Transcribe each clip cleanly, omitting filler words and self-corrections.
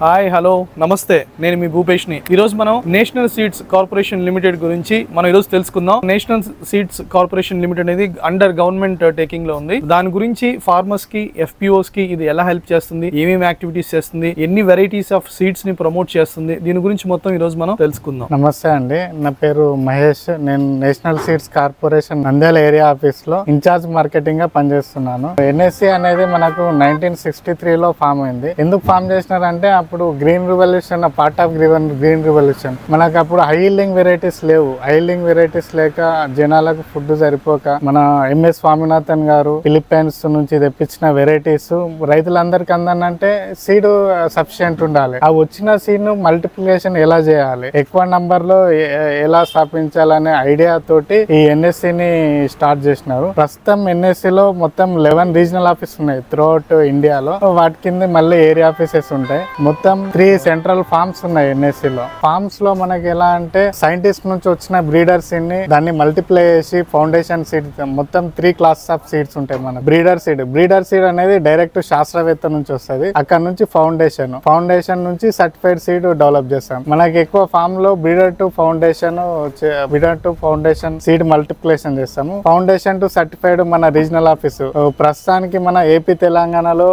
Hi hello నమస్తే, నేను మీ భూపేష్ని. ఈరోజు మనం నేషనల్ సీడ్స్ కార్పొరేషన్ లిమిటెడ్ గురించి మనం ఈరోజు తెలుసుకుందాం. నేషనల్ సీడ్స్ కార్పొరేషన్ లిమిటెడ్ అనేది అండర్ గవర్నమెంట్ టేకింగ్ లో ఉంది. దాని గురించి ఫార్మర్స్ కి, ఎఫ్పిఓస్ కి ఇది ఎలా హెల్ప్ చేస్తుంది, ఏమేమి యాక్టివిటీస్ చేస్తుంది, ఎన్ని వెరైటీస్ ఆఫ్ సీడ్స్ ని ప్రమోట్ చేస్తుంది, దీని గురించి మొత్తం ఈ రోజు మనం తెలుసుకుందాం. నమస్తే అండి, నా పేరు మహేష్. నేను national seeds corporation Nandyal area office లో ఇన్ఛార్జ్ మార్కెటింగ్ గా పనిచేస్తున్నాను. ఎన్ఎస్సి అనేది మనకు 1963 లో ఫామ్ అయింది. ఎందుకు ఫామ్ చేసినారంటే అప్పుడు green revolution, part of green revolution. మనకు అప్పుడు హై ఈల్డింగ్ వెరైటీస్ లేవు. హై ఈల్డింగ్ వెరైటీస్ లేక జనాలకు ఫుడ్ సరిపోక మన ఎంఎస్ స్వామినాథన్ గారు ఫిలిప్పైన్స్ నుంచి తెప్పించిన వెరైటీస్ రైతులందరికీ అందానంటే సీడ్ సఫిషియెంట్ ఉండాలి. ఆ వచ్చిన సీడ్ ను మల్టిప్లికేషన్ ఎలా చేయాలి, ఎక్కువ నంబర్ లో ఎలా స్థాపించాలనే ఐడియా తోటి ఈ ఎన్ఎస్సి ని స్టార్ట్ చేసినారు. ప్రస్తుతం ఎన్ఎస్సి లో మొత్తం 11 రీజనల్ ఆఫీస్ ఉన్నాయి త్రూఅవుట్ ఇండియాలో. వాటి కింద మళ్ళీ ఏరియా ఆఫీసెస్ ఉంటాయి. మొత్తం 3 సెంట్రల్ ఫార్మ్స్ ఉన్నాయి ఎన్ఎస్సి లో. ఫార్మ్స్ లో మనకి ఎలా అంటే సైంటిస్ట్ నుంచి వచ్చిన బ్రీడర్ సీడ్ ని దాన్ని మల్టిప్లై చేసి ఫౌండేషన్ సీడ్, మొత్తం 3 క్లాసెస్ ఆఫ్ సీడ్స్ ఉంటాయి. మన బ్రీడర్ సీడ్ అనేది డైరెక్ట్ శాస్త్రవేత్త నుంచి వస్తుంది. అక్కడ నుంచి ఫౌండేషన్ నుంచి సర్టిఫైడ్ సీడ్ డెవలప్ చేస్తాం. మనకి ఎక్కువ ఫామ్ లో breeder to foundation seed multiplication చేస్తాము. ఫౌండేషన్ టు సర్టిఫైడ్ మన రీజనల్ ఆఫీస్ ప్రస్తుతానికి మన ఏపీ తెలంగాణలో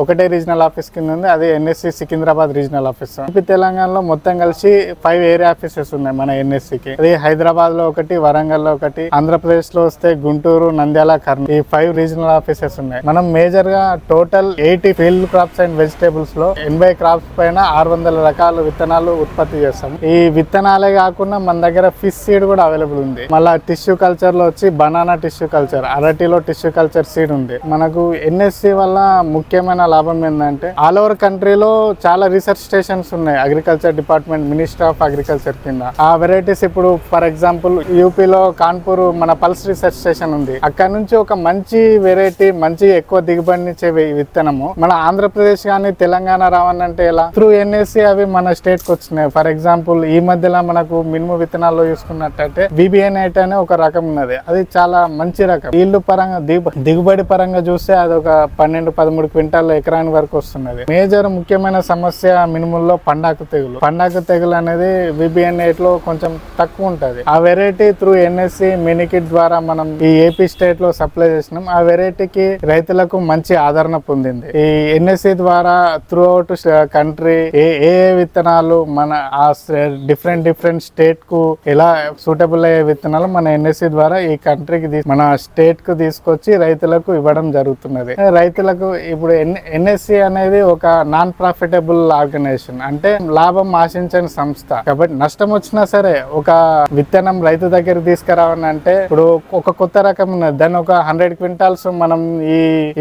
ఒకటే రీజనల్ ఆఫీస్ కింద ఉంది. అది NSC Secunderabad regional office. AP తెలంగాణలో మొత్తం కలిసి 5 ఏరియా ఆఫీసెస్ ఉన్నాయి మన ఎన్ఎస్సికి. అది హైదరాబాద్ లో ఒకటి, వరంగల్ లో ఒకటి, ఆంధ్రప్రదేశ్ లో వస్తే గుంటూరు, నంద్యాల, కర్నూలు, ఈ 5 రీజనల్ ఆఫీసెస్ ఉన్నాయి. మనం మేజర్ గా total 80 field crops and vegetables లో 80 క్రాప్స్ పైన 600 రకాల విత్తనాలు ఉత్పత్తి చేస్తాం. ఈ విత్తనాలే కాకుండా మన దగ్గర ఫిష్ సీడ్ కూడా అవైలబుల్ ఉంది. మళ్ళీ టిష్యూ కల్చర్ లో వచ్చి బనానా టిష్యూ కల్చర్, అరటిలో టిష్యూ కల్చర్ సీడ్ ఉంది. మనకు ఎన్ఎస్సి వల్ల ముఖ్యమైన లాభం ఏంటంటే ఆల్ ఓవర్ కంట్రీలో చాలా రీసెర్చ్ స్టేషన్స్ ఉన్నాయి agriculture department, ministry of agriculture కింద. ఆ వెరైటీస్ ఇప్పుడు ఫర్ ఎగ్జాంపుల్ యూపీలో కాన్పూర్ మన పల్స్ రీసెర్చ్ స్టేషన్ ఉంది. అక్కడ నుంచి ఒక మంచి వెరైటీ, మంచి ఎక్కువ దిగుబడినిచ్చే విత్తనము మన ఆంధ్రప్రదేశ్ కానీ తెలంగాణ రావాలంటే ఎలా, త్రూ ఎన్ఎస్సి అవి మన స్టేట్ కి వచ్చినాయి. ఫర్ ఎగ్జాంపుల్ ఈ మధ్యలో మనకు మినుము విత్తనాల్లో చూసుకున్నట్టయితే BBN8 అనే ఒక రకం ఉన్నది. అది చాలా మంచి రకం. ఈల్డ్ పరంగా దిగుబడి పరంగా చూస్తే అది ఒక 12-13 క్వింటాల్ ఎకరాని వరకు వస్తున్నది. మేజర్ ముఖ్యమైన సమస్య మినుముల్లో పండాకు తెగులు అనేది BBN8 లో కొంచెం తక్కువ ఉంటది. ఆ వెరైటీ త్రూ ఎన్ఎస్సి మినికిట్ ద్వారా మనం ఈ ఏపీ స్టేట్ లో సప్లై చేసినాం. ఆ వెరైటీకి రైతులకు మంచి ఆదరణ పొందింది. ఈ ఎన్ఎస్సి ద్వారా త్రూ అవుట్ కంట్రీ ఏ విత్తనాలు మన ఆ డిఫరెంట్ స్టేట్ కు ఎలా సూటబుల్ అయ్యే విత్తనాలు మన ఎన్ఎస్సి ద్వారా ఈ కంట్రీకి, మన స్టేట్ కు తీసుకొచ్చి రైతులకు ఇవ్వడం జరుగుతున్నది. రైతులకు ఇప్పుడు ఎన్ఎస్సి అనేది ఒక నాన్ ప్రాఫిటబుల్ ఆర్గనైజేషన్, అంటే లాభం ఆశించని సంస్థ. కాబట్టి నష్టం వచ్చినా సరే ఒక విత్తనం రైతు దగ్గర తీసుకురావాలంటే ఇప్పుడు ఒక కొత్త రకం ఉన్నది, దాన్ని ఒక 100 క్వింటాల్స్ మనం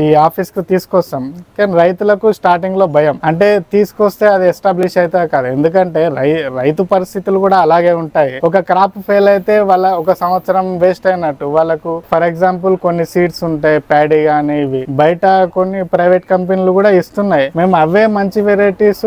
ఈ ఆఫీస్ కు తీసుకొస్తాం. కానీ రైతులకు స్టార్టింగ్ లో భయం, అంటే తీసుకొస్తే అది ఎస్టాబ్లిష్ అయితే కాదు. ఎందుకంటే రైతు పరిస్థితులు కూడా అలాగే ఉంటాయి. ఒక క్రాప్ ఫెయిల్ అయితే వాళ్ళ ఒక సంవత్సరం వేస్ట్ అయినట్టు. వాళ్ళకు ఫర్ ఎగ్జాంపుల్ కొన్ని సీడ్స్ ఉంటాయి, ప్యాడీ కానీ, ఇవి బయట కొన్ని ప్రైవేట్ కంపెనీలు కూడా ఇస్తున్నాయి. మేము అవే మంచి వెరైటీస్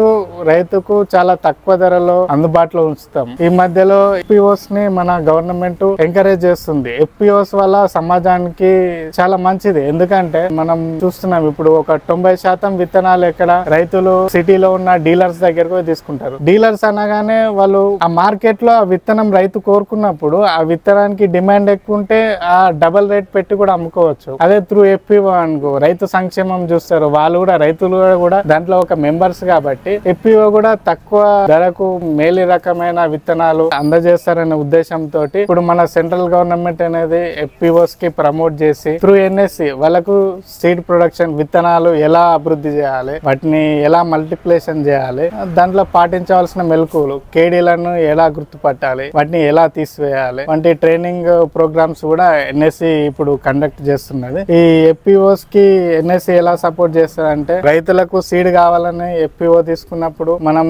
రైతుకు చాలా తక్కువ ధరలో అందుబాటులో ఉంచుతాం. ఈ మధ్యలో ఎఫ్పిఓస్ ని మన గవర్నమెంట్ ఎంకరేజ్ చేస్తుంది. ఎఫ్పిఓస్ వల్ల సమాజానికి చాలా మంచిది. ఎందుకంటే మనం చూస్తున్నాం ఇప్పుడు ఒక 90% విత్తనాలు ఎక్కడ రైతులు సిటీలో ఉన్న డీలర్స్ దగ్గరకు తీసుకుంటారు. డీలర్స్ అనగానే వాళ్ళు ఆ మార్కెట్ లో ఆ విత్తనం రైతు కోరుకున్నప్పుడు ఆ విత్తనానికి డిమాండ్ ఎక్కువ ఉంటే ఆ డబల్ రేట్ పెట్టి కూడా అమ్ముకోవచ్చు. అదే త్రూ ఎఫ్పిఓ అనుకో, రైతు సంక్షేమం చూస్తారు, వాళ్ళు కూడా రైతులు కూడా దాంట్లో ఒక మెంబర్స్ కాబట్టి ఎఫ్పిఓ కూడా తక్కువ ధరకు మేలు రకమైన విత్తనాలు అందజేస్తారనే ఉద్దేశంతో ఇప్పుడు మన సెంట్రల్ గవర్నమెంట్ అనేది ఎఫ్పిఓస్ కి ప్రమోట్ చేసి త్రూ ఎన్ఎస్సి వాళ్ళకు సీడ్ ప్రొడక్షన్, విత్తనాలు ఎలా అభివృద్ధి చేయాలి, వాటిని ఎలా మల్టిప్లికేషన్ చేయాలి, దాంట్లో పాటించవలసిన మెలకువలు, కేడీలను ఎలా గుర్తుపట్టాలి, వాటిని ఎలా తీసివేయాలి వంటి ట్రైనింగ్ ప్రోగ్రామ్స్ కూడా ఎన్ఎస్సి ఇప్పుడు కండక్ట్ చేస్తున్నది. ఈ ఎఫ్పిఓస్ కి ఎన్ఎస్సి ఎలా సపోర్ట్ చేస్తారంటే రైతులకు సీడ్ కావాలని ఎఫ్పిఓ తీసుకున్నప్పుడు మనం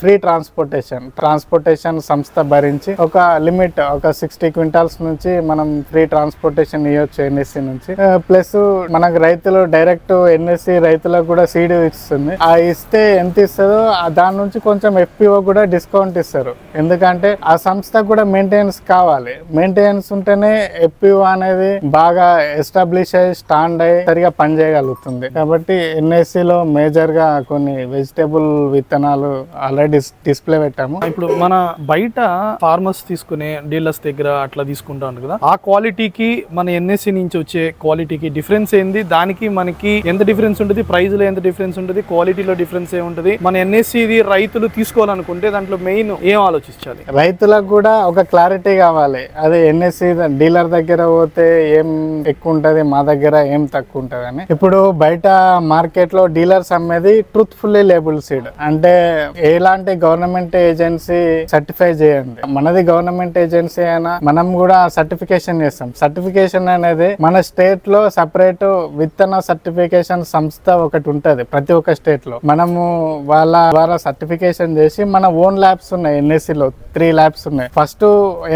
ఫ్రీ ట్రాన్స్పోర్టేషన్ సంస్థ భరించి ఒక లిమిట్, ఒక 60 క్వింటాల్స్ నుంచి మనం ఫ్రీ ట్రాన్స్పోర్టేషన్ ఇవ్వచ్చు ఎన్ఎస్సి నుంచి. ప్లస్ మనకు రైతులు డైరెక్ట్ ఎన్ఎస్సి రైతులకు కూడా సీడ్ ఇస్తుంది. ఆ ఇస్తే ఎంత ఇస్తుందో దాని నుంచి కొంచెం ఎఫ్పిఓ కూడా డిస్కౌంట్ ఇస్తారు. ఎందుకంటే ఆ సంస్థ కూడా మెయింటెనెన్స్ కావాలి. మెయింటెనెన్స్ ఉంటేనే ఎఫ్పిఓ అనేది బాగా ఎస్టాబ్లిష్ అయ్యి స్టాండ్ అయ్యి సరిగా పనిచేయగలుగుతుంది. కాబట్టి ఎన్ఎస్సి లో మేజర్ గా ఇంకా కొన్ని వెజిటేబుల్ విత్తనాలు ఆల్రెడీ డిస్ప్లే పెట్టాము. ఇప్పుడు మన బయట ఫార్మర్స్ తీసుకునే డీలర్స్ దగ్గర అట్లా తీసుకుంటా ఉంటారు కదా, ఆ క్వాలిటీకి మన ఎన్ఎస్సి నుంచి వచ్చే క్వాలిటీకి డిఫరెన్స్ ఏంది? దానికి మనకి ఎంత డిఫరెన్స్ ఉంటుంది? ప్రైస్ లో ఎంత డిఫరెన్స్ ఉంటుంది? క్వాలిటీలో డిఫరెన్స్ ఏముంటుంది? మన ఎన్ఎస్సి రైతులు తీసుకోవాలనుకుంటే దాంట్లో మెయిన్ ఏం ఆలోచించాలి? రైతులకు కూడా ఒక క్లారిటీ కావాలి. అదే ఎన్ఎస్సి డీలర్ దగ్గర పోతే ఏం ఎక్కువ ఉంటది, మా దగ్గర ఏం తక్కువ ఉంటది అని. ఇప్పుడు బయట మార్కెట్ లో డీలర్స్ అమ్మేది ట్రూత్ఫుల్లీ లేబుల్ సీడ్, అంటే ఎలాంటి గవర్నమెంట్ ఏజెన్సీ సర్టిఫై చేయండి. మనది గవర్నమెంట్ ఏజెన్సీ అయినా మనం కూడా సర్టిఫికేషన్ చేస్తాం. సర్టిఫికేషన్ అనేది మన స్టేట్ లో సపరేట్ విత్తన సర్టిఫికేషన్ సంస్థ ఒకటి ఉంటది ప్రతి ఒక్క స్టేట్ లో. మనము వాళ్ళ ద్వారా సర్టిఫికేషన్ చేసి మన ఓన్ ల్యాబ్స్ ఉన్నాయి. ఎన్ఎస్సి లో 3 ల్యాబ్స్ ఉన్నాయి. ఫస్ట్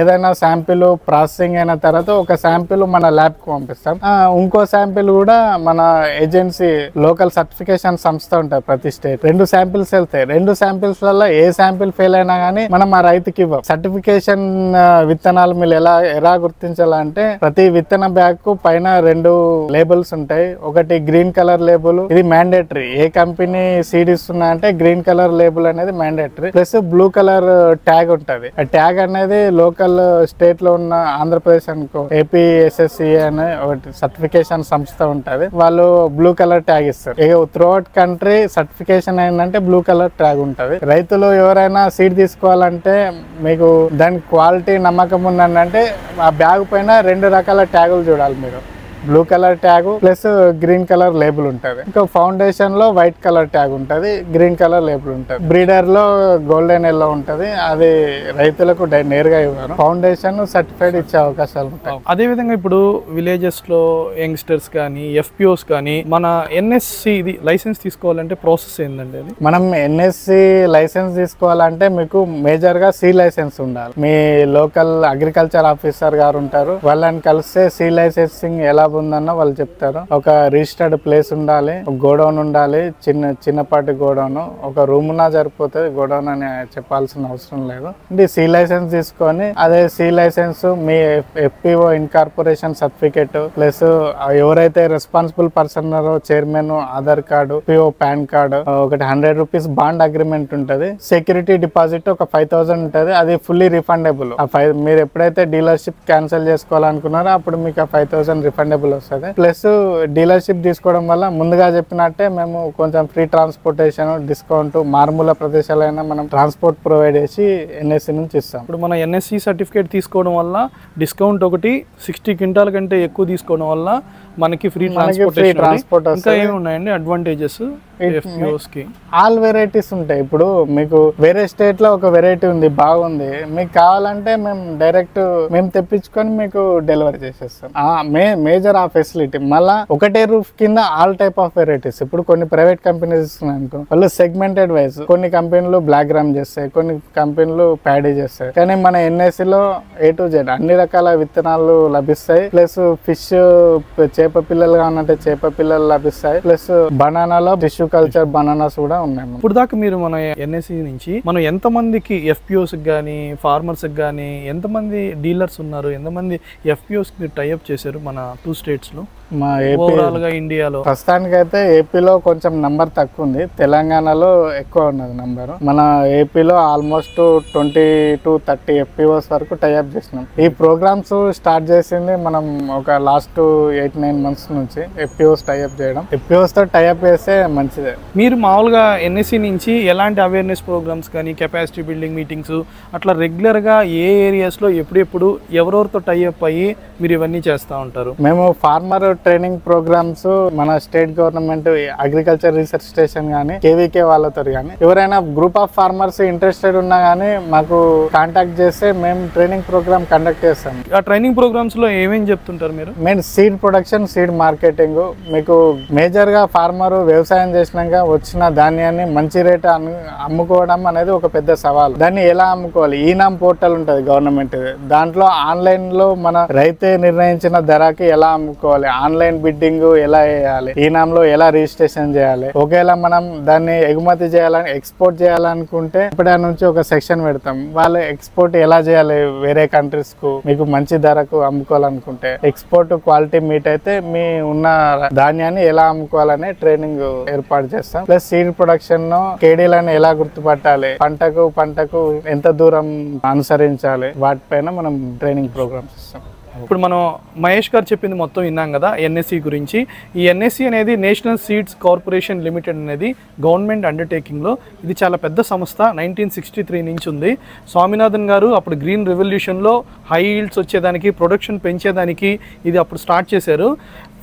ఏదైనా శాంపిల్ ప్రాసెసింగ్ అయిన తర్వాత ఒక శాంపిల్ మన ల్యాబ్ కు పంపిస్తాం. ఇంకో శాంపిల్ కూడా మన ఏజెన్సీ లోకల్ సర్టిఫికేషన్ సంస్థ ఉంటుంది ప్రతి స్టేట్. 2 శాంపిల్స్ వెళ్తాయి. 2 శాంపిల్స్ వల్ల ఏ శాంపిల్ ఫెయిల్ అయినా గానీ మనం ఆ రైతుకి ఇవ్వం. సర్టిఫికేషన్ విత్తనాలు మీరు ఎలా గుర్తించాలంటే ప్రతి విత్తన బ్యాగ్ కు పైన 2 లేబుల్స్ ఉంటాయి. ఒకటి గ్రీన్ కలర్ లేబుల్, ఇది మ్యాండేటరీ. ఏ కంపెనీ సీడ్ ఇస్తున్నా అంటే గ్రీన్ కలర్ లేబుల్ అనేది mandatory. Plus blue colour tag ఉంటది. ఆ ట్యాగ్ అనేది లోకల్ స్టేట్ లో ఉన్న ఆంధ్రప్రదేశ్ అనుకో ఏపీఎస్ఎస్సి అనే ఒకటి సర్టిఫికేషన్ సంస్థ ఉంటది. వాళ్ళు బ్లూ కలర్ ట్యాగ్ ఇస్తారు. త్రూ అవుట్ కంట్రీ సర్టిఫికేషన్ అయిందంటే బ్లూ కలర్ ట్యాగ్ ఉంటది. రైతులు ఎవరైనా సీడ్ తీసుకోవాలంటే మీకు దాని క్వాలిటీ నమ్మకం ఉందంటే ఆ బ్యాగ్ పైన 2 రకాల ట్యాగులు చూడాలి మీరు. Blue colour tag plus green colour label ఉంటది. ఇంకా ఫౌండేషన్ లో వైట్ కలర్ ట్యాగ్ ఉంటది, గ్రీన్ కలర్ లేబుల్ ఉంటది. బ్రీడర్ లో గోల్డెన్ ఎల్లో ఉంటది. అది రైతులకు నేరుగా ఇవ్వరు. ఫౌండేషన్ సర్టిఫైడ్ ఇచ్చే అవకాశాలు ఉంటాయి. అదే విధంగా ఇప్పుడు విలేజెస్ లో యంగ్స్టర్స్ కానీ ఎఫ్పిఓస్ కానీ మన ఎన్ఎస్సి ఇది లైసెన్స్ తీసుకోవాలంటే ప్రాసెస్ ఏంటండి? అది మనం ఎన్ఎస్సి లైసెన్స్ తీసుకోవాలంటే మీకు మేజర్ గా సి లైసెన్స్ ఉండాలి. మీ లోకల్ అగ్రికల్చర్ ఆఫీసర్ గారు ఉంటారు, వాళ్ళని కలిస్తే సి లైసెన్సింగ్ ఎలా ఉందన్న వాళ్ళు చెప్తారు. ఒక రిజిస్టర్డ్ ప్లేస్ ఉండాలి, గోడౌన్ ఉండాలి, చిన్నపాటి గోడౌన్, ఒక రూమ్ నా సరిపోతుంది. గోడౌన్ అని చెప్పాల్సిన అవసరం లేదు. సి లైసెన్స్ తీసుకొని అదే సి లైసెన్స్ మీ ఎఫ్పిఓ ఇన్కార్పొరేషన్ సర్టిఫికేట్ ప్లస్ ఎవరైతే రెస్పాన్సిబుల్ పర్సన్ ఉన్నారో chairman Aadhaar card, FPO pan card, ఒకటి 100 రూపీస్ బాండ్ అగ్రిమెంట్ ఉంటది. సెక్యూరిటీ డిపాజిట్ ఒక 5000 ఉంటది. అది ఫుల్లీ రిఫండబుల్. మీరు ఎప్పుడైతే డీలర్షిప్ క్యాన్సిల్ చేసుకోవాలనుకున్నారో అప్పుడు మీకు ఆ 5000 రిఫండబుల్ వస్తుంది. ప్లస్ డీలర్షిప్ తీసుకోవడం వల్ల ముందుగా చెప్పినట్టే మేము కొంచెం ఫ్రీ ట్రాన్స్పోర్టేషన్ డిస్కౌంట్, మారుమూల ప్రదేశాలైనా మనం ట్రాన్స్పోర్ట్ ప్రొవైడ్ చేసి ఎన్ఎస్సి నుంచి ఇస్తాం. ఇప్పుడు మన ఎన్ఎస్సి సర్టిఫికేట్ తీసుకోవడం వల్ల డిస్కౌంట్ ఒకటి, 60 క్వింటాల కంటే ఎక్కువ తీసుకోవడం వల్ల మనకి ఫ్రీ ట్రాన్స్పోర్ట్. ఇంకా ఏమి ఉన్నాయండి అడ్వాంటేజెస్? ఆల్ వెరైటీస్ ఉంటాయి. ఇప్పుడు మీకు వేరే స్టేట్ లో ఒక వెరైటీ ఉంది, బాగుంది, మీకు కావాలంటే మేము డైరెక్ట్ తెప్పించుకొని మీకు డెలివరీ చేసేస్తాం. మేజర్ ఆ ఫెసిలిటీ. మళ్ళా ఒకటే రూఫ్ కింద ఆల్ టైప్ ఆఫ్ వెరైటీస్. ఇప్పుడు కొన్ని ప్రైవేట్ కంపెనీస్ ఇస్తున్నాయి అనుకో, వాళ్ళు సెగ్మెంటెడ్ వైజ్ కొన్ని కంపెనీలు బ్లాక్ గ్రామ్ చేస్తాయి, కొన్ని కంపెనీలు ప్యాడీ చేస్తాయి. కానీ మన ఎన్ఎస్సి లో A to Z అన్ని రకాల విత్తనాలు లభిస్తాయి. ప్లస్ ఫిష్ చేప పిల్లలు కావాలంటే చేప పిల్లలు లభిస్తాయి. ప్లస్ బనానాలో టిష్యూ కల్చర్ బనానాస్ కూడా ఉన్నాయి. ఇప్పుడు దాకా మీరు మన ఎన్ఎస్సి నుంచి మనం ఎంత మందికి ఎఫ్పిఓస్ గానీ ఫార్మర్స్ గానీ ఎంతమంది డీలర్స్ ఉన్నారు, ఎంతమంది ఎఫ్పిఓస్ టైఅప్ చేశారు మన 2 స్టేట్స్ లో? మా ఇండియాలో ప్రస్తుతానికైతే ఏపీలో కొంచెం నంబర్ తక్కువ ఉంది, తెలంగాణలో ఎక్కువ ఉన్నది నంబర్. మన ఏపీలో ఆల్మోస్ట్ 20 to 30 ఎఫ్పిఓస్ వరకు టైఅప్ చేసినాం. ఈ ప్రోగ్రామ్స్ స్టార్ట్ చేసింది మనం ఒక లాస్ట్ 8-9 months నుంచి ఎఫ్పిఓస్ టైఅప్ చేయడం. ఎఫ్పిఓస్ తో టైఅప్ చేస్తే మంచిదే. మీరు మామూలుగా ఎన్ఎస్సి నుంచి ఎలాంటి అవేర్నెస్ ప్రోగ్రామ్స్ కానీ కెపాసిటీ బిల్డింగ్ మీటింగ్స్ అట్లా రెగ్యులర్ గా ఏ ఏరియాస్ లో ఎప్పుడెప్పుడు ఎవరెవరితో టైఅప్ అయ్యి మీరు ఇవన్నీ చేస్తూ ఉంటారు? మేము ఫార్మర్ ట్రైనింగ్ ప్రోగ్రామ్స్ మన state government agriculture research station గానీ కేవీకే వాళ్ళతో కానీ ఎవరైనా గ్రూప్ ఆఫ్ ఫార్మర్స్ ఇంట్రెస్టెడ్ ఉన్నా గానీ మాకు కాంటాక్ట్ చేస్తే మేము ట్రైనింగ్ ప్రోగ్రామ్ కండక్ట్ చేస్తాం. ఆ ట్రైనింగ్ ప్రోగ్రామ్స్ లో ఏమేమి చెప్తుంటారు మీరు? Main seed production, seed marketing. మీకు మేజర్ గా ఫార్మర్ వ్యవసాయం చేసినాక వచ్చిన ధాన్యాన్ని మంచి రేట్ అమ్ముకోవడం అనేది ఒక పెద్ద సవాల్. దాన్ని ఎలా అమ్ముకోవాలి? ఈనామ్ పోర్టల్ ఉంటది గవర్నమెంట్, దాంట్లో ఆన్లైన్ లో మన రైతే నిర్ణయించిన ధరకి ఎలా అమ్ముకోవాలి, ఆన్లైన్ బిడ్డింగ్ ఎలా చేయాలి, ఈనాంలో ఎలా రిజిస్ట్రేషన్ చేయాలి, ఒకవేళ మనం దాన్ని ఎగుమతి చేయాలని ఎక్స్పోర్ట్ చేయాలనుకుంటే ఇప్పటి నుంచి ఒక సెక్షన్ పెడతాం. వాళ్ళు ఎక్స్పోర్ట్ ఎలా చేయాలి వేరే కంట్రీస్ కు, మీకు మంచి ధరకు అమ్ముకోవాలనుకుంటే ఎక్స్పోర్ట్ క్వాలిటీ మీట్ అయితే మీ ఉన్న ధాన్యాన్ని ఎలా అమ్ముకోవాలనే ట్రైనింగ్ ఏర్పాటు చేస్తాం. ప్లస్ సీడ్ ప్రొడక్షన్ కేడీలను ఎలా గుర్తుపట్టాలి, పంటకు ఎంత దూరం అనుసరించాలి, వాటిపైన మనం ట్రైనింగ్ ప్రోగ్రామ్స్ ఇస్తాం. ఇప్పుడు మనం మహేష్ గారు చెప్పింది మొత్తం విన్నాం కదా ఎన్ఎస్సి గురించి. ఈ ఎన్ఎస్సి అనేది నేషనల్ సీడ్స్ కార్పొరేషన్ లిమిటెడ్ అనేది గవర్నమెంట్ అండర్టేకింగ్లో ఇది చాలా పెద్ద సంస్థ. 1963 నుంచి ఉంది. స్వామినాథన్ గారు అప్పుడు గ్రీన్ రెవల్యూషన్లో హై ఈల్డ్స్ వచ్చేదానికి, ప్రొడక్షన్ పెంచేదానికి ఇది అప్పుడు స్టార్ట్ చేశారు.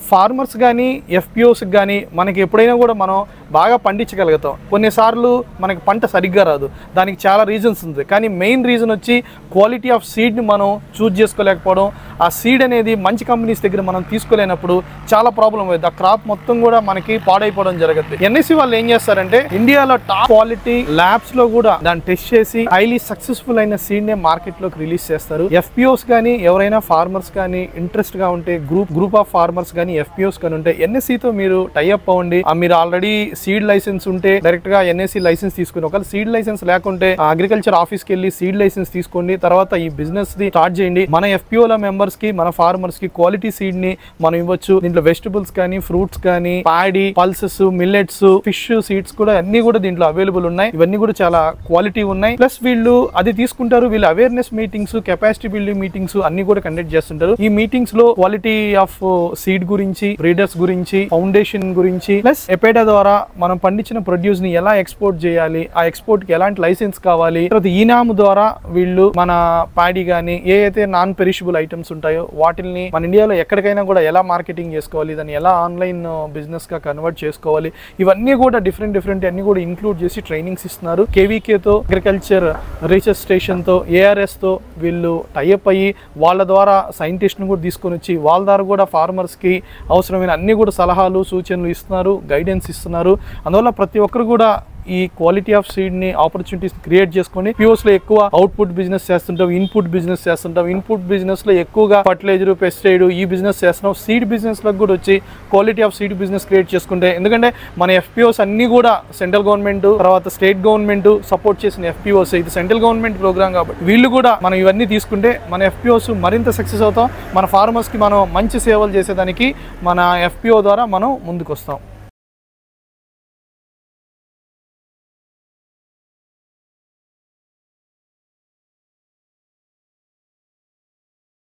ఫార్మర్స్ కానీ ఎఫ్పిఓస్కి కానీ మనకి ఎప్పుడైనా కూడా మనం బాగా పండించగలుగుతాం. కొన్నిసార్లు మనకి పంట సరిగ్గా రాదు, దానికి చాలా రీజన్స్ ఉంది. కానీ మెయిన్ రీజన్ వచ్చి క్వాలిటీ ఆఫ్ సీడ్ని మనం చూజ్ చేసుకోలేకపోవడం. ఆ సీడ్ అనేది మంచి కంపెనీస్ దగ్గర మనం తీసుకోలేనప్పుడు చాలా ప్రాబ్లం అవుతుంది. ఆ క్రాప్ మొత్తం కూడా మనకి పాడైపోవడం జరుగుతుంది. ఎన్ఎస్సి వాళ్ళు ఏం చేస్తారంటే ఇండియాలో టాప్ క్వాలిటీ ల్యాబ్స్లో కూడా దాన్ని టెస్ట్ చేసి హైలీ సక్సెస్ఫుల్ అయిన సీడ్నే మార్కెట్లోకి రిలీజ్ చేస్తారు. ఎఫ్పిఓస్ కానీ ఎవరైనా ఫార్మర్స్ కానీ ఇంట్రెస్ట్గా ఉంటే గ్రూప్ ఆఫ్ ఫార్మర్స్ కానీ ఎఫ్పిఓస్ కానీ ఉంటే ఎన్ఎస్సితో మీరు టైఅప్ అవ్వండి. మీరు ఆల్రెడీ సీడ్ లైసెన్స్ ఉంటే డైరెక్ట్ గా ఎన్ఎస్సి లైసెన్స్ తీసుకుని, ఒకవేళ సీడ్ లైసెన్స్ లేకుంటే అగ్రికల్చర్ ఆఫీస్కి వెళ్ళి సీడ్ లైసెన్స్ తీసుకోండి. తర్వాత ఈ బిజినెస్ ది స్టార్ట్ చేయండి. మన ఎఫ్పిఓల మెంబర్స్ కి, మన ఫార్మర్స్ కి క్వాలిటీ సీడ్ ని మనం ఇవ్వచ్చు. దీంట్లో వెజిటబుల్స్ కానీ, ఫ్రూట్స్ కానీ, పాడి, పల్సెస్, మిల్లెట్స్, ఫిష్ సీడ్స్ కూడా అన్ని కూడా దీంట్లో అవైలబుల్ ఉన్నాయి. ఇవన్నీ కూడా చాలా క్వాలిటీ ఉన్నాయి. ప్లస్ వీళ్ళు అది తీసుకుంటారు. వీళ్ళు awareness meetings, capacity building meetings అన్ని కూడా కండక్ట్ చేస్తుంటారు. ఈ మీటింగ్స్ లో క్వాలిటీ ఆఫ్ సీడ్ గురించి, బ్రీడర్స్ గురించి, ఫౌండేషన్ గురించి, ప్లస్ ఎపేటా ద్వారా మనం పండించిన ప్రొడ్యూస్ ని ఎలా ఎక్స్పోర్ట్ చేయాలి, ఆ ఎక్స్పోర్ట్ కి ఎలాంటి లైసెన్స్ కావాలి, తర్వాత ఈనాము ద్వారా వీళ్ళు మన పాడి గానీ ఏ అయితే నాన్ పెరిషబుల్ ఐటమ్స్ ఉంటాయో వాటిని మన ఇండియాలో ఎక్కడికైనా కూడా ఎలా మార్కెటింగ్ చేసుకోవాలి, దాన్ని ఎలా ఆన్లైన్ బిజినెస్ గా కన్వర్ట్ చేసుకోవాలి, ఇవన్నీ కూడా డిఫరెంట్ అన్ని కూడా ఇంక్లూడ్ చేసి ట్రైనింగ్స్ ఇస్తున్నారు. కేవీకేతో, అగ్రికల్చర్ రీసెర్చ్ స్టేషన్ తో, ఏఆర్ఎస్ తో వీళ్ళు టైఅప్ అయ్యి వాళ్ళ ద్వారా సైంటిస్ట్ ను కూడా తీసుకొని వచ్చి వాళ్ళ ద్వారా కూడా ఫార్మర్స్ కి అవసరమైన అన్ని కూడా సలహాలు, సూచనలు ఇస్తున్నారు, గైడెన్స్ ఇస్తున్నారు. అందువల్ల ప్రతి ఒక్కరు కూడా ఈ క్వాలిటీ ఆఫ్ సీడ్ ని ఆపర్చునిటీస్ క్రియేట్ చేసుకొని పిఓస్ లో ఎక్కువ అవుట్పుట్ బిజినెస్ చేస్తుంటాం, ఇన్పుట్ బిజినెస్ చేస్తుంటాం. ఇన్పుట్ బిజినెస్ లో ఎక్కువగా ఫర్టిలైజర్, పెస్టిసైడ్ ఈ బిజినెస్ చేస్తున్నాం. సీడ్ బిజినెస్ లో కూడా వచ్చి quality of seed business create చేసుకుంటే, ఎందుకంటే మన ఎఫ్పిఓస్ అన్ని కూడా సెంట్రల్ గవర్నమెంట్, తర్వాత స్టేట్ గవర్నమెంట్ సపోర్ట్ చేసిన ఎఫ్పిఓస్. ఇది సెంట్రల్ గవర్నమెంట్ ప్రోగ్రామ్ కాబట్టి వీళ్ళు కూడా మనం ఇవన్నీ తీసుకుంటే మన ఎఫ్పిఓస్ మరింత సక్సెస్ అవుతాం. మన ఫార్మర్స్ కి మనం మంచి సేవలు చేసేదానికి మన ఎఫ్పిఓ ద్వారా మనం ముందుకు వస్తాం.